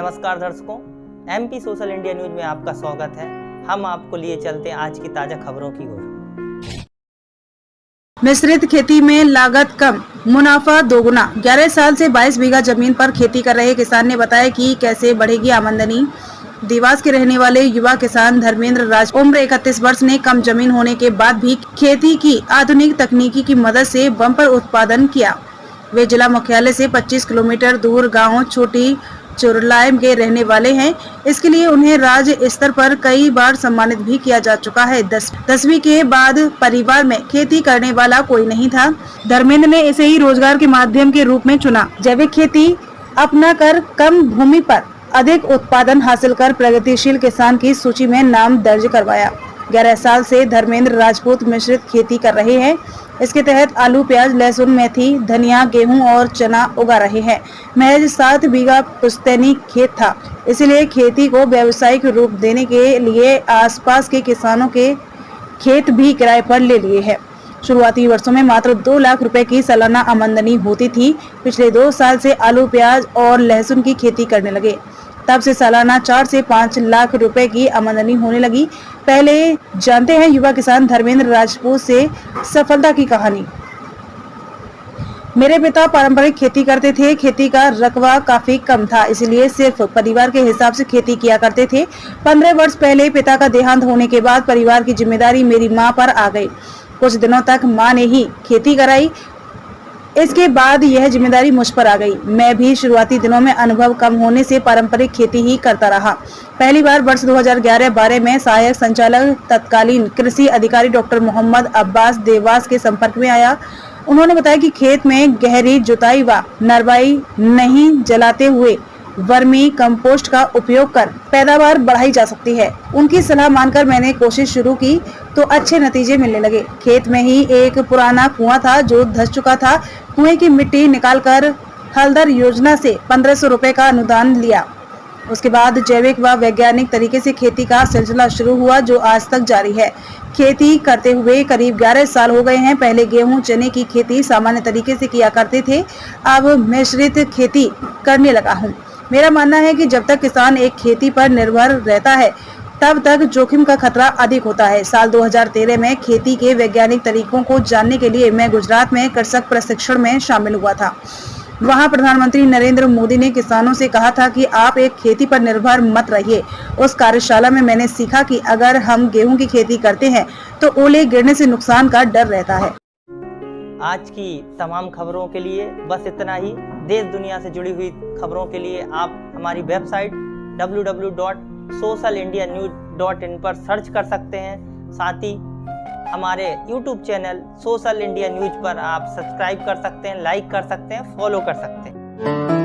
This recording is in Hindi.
नमस्कार दर्शकों, एमपी सोशल इंडिया न्यूज में आपका स्वागत है। हम आपको लिए चलते हैं आज की ताजा खबरों की ओर। मिश्रित खेती में लागत कम, मुनाफा दोगुना। 11 साल से 22 बीघा जमीन पर खेती कर रहे किसान ने बताया कि कैसे बढ़ेगी आमदनी। देवास के रहने वाले युवा किसान धर्मेंद्र राज, उम्र 31 वर्ष ने कम जमीन होने के बाद भी खेती की आधुनिक तकनीकी की मदद से बम्पर उत्पादन किया। वे जिला मुख्यालय से 25 किलोमीटर दूर गांव छोटी चुरलाय के रहने वाले हैं। इसके लिए उन्हें राज्य स्तर पर कई बार सम्मानित भी किया जा चुका है। 10वीं के बाद परिवार में खेती करने वाला कोई नहीं था। धर्मेंद्र ने इसे ही रोजगार के माध्यम के रूप में चुना। जैविक खेती अपना कर कम भूमि पर अधिक उत्पादन हासिल कर प्रगतिशील किसान की सूची में नाम दर्ज करवाया। 11 साल से धर्मेंद्र राजपूत मिश्रित खेती कर रहे हैं। इसके तहत आलू, प्याज, लहसुन, मेथी, धनिया, गेहूं और चना उगा रहे हैं। महज 7 बीघा पुश्तैनी खेत था, इसलिए खेती को व्यावसायिक रूप देने के लिए आसपास के किसानों के खेत भी किराए पर ले लिए हैं। शुरुआती वर्षों में मात्र 2 लाख रुपए की सालाना आमदनी होती थी। पिछले 2 साल से आलू, प्याज और लहसुन की खेती करने लगे। तब से सालाना 4 से 5 लाख रुपए की आमदनी होने लगी। पहले जानते हैं युवा किसान धर्मेंद्र राजपूत से सफलता की कहानी। मेरे पिता पारंपरिक खेती करते थे। खेती का रकबा काफी कम था, इसलिए सिर्फ परिवार के हिसाब से खेती किया करते थे। 15 वर्ष पहले पिता का देहांत होने के बाद परिवार की जिम्मेदारी मेरी मां पर आ गई। कुछ दिनों तक मां ने ही खेती कराई। इसके बाद यह जिम्मेदारी मुझ पर आ गई। मैं भी शुरुआती दिनों में अनुभव कम होने से पारंपरिक खेती ही करता रहा। पहली बार वर्ष 2011-12 में सहायक संचालक तत्कालीन कृषि अधिकारी डॉक्टर मोहम्मद अब्बास देवास के संपर्क में आया। उन्होंने बताया कि खेत में गहरी जुताई व नरवाई नहीं जलाते हुए वर्मी कंपोस्ट का उपयोग कर पैदावार बढ़ाई जा सकती है। उनकी सलाह मानकर मैंने कोशिश शुरू की तो अच्छे नतीजे मिलने लगे। खेत में ही एक पुराना कुआं था जो धंस चुका था। कुएं की मिट्टी निकालकर हलदर योजना से 1500 रुपए का अनुदान लिया। उसके बाद जैविक व वैज्ञानिक तरीके से खेती का सिलसिला शुरू हुआ, जो आज तक जारी है। खेती करते हुए करीब 11 साल हो गए हैं। पहले गेहूं, चने की खेती सामान्य तरीके से किया करते थे, अब मिश्रित खेती करने लगा हूँ। मेरा मानना है कि जब तक किसान एक खेती पर निर्भर रहता है तब तक जोखिम का खतरा अधिक होता है। साल 2013 में खेती के वैज्ञानिक तरीकों को जानने के लिए मैं गुजरात में कृषक प्रशिक्षण में शामिल हुआ था। वहां प्रधानमंत्री नरेंद्र मोदी ने किसानों से कहा था कि आप एक खेती पर निर्भर मत रहिए। उस कार्यशाला में मैंने सीखा कि अगर हम गेहूं की खेती करते हैं तो ओले गिरने से नुकसान का डर रहता है। आज की तमाम खबरों के लिए बस इतना ही। देश दुनिया से जुड़ी हुई खबरों के लिए आप हमारी वेबसाइट www.socialindianews.in पर सर्च कर सकते हैं। साथ ही हमारे YouTube channel social India news पर आप सब्सक्राइब कर सकते हैं, लाइक कर सकते हैं, फॉलो कर सकते हैं।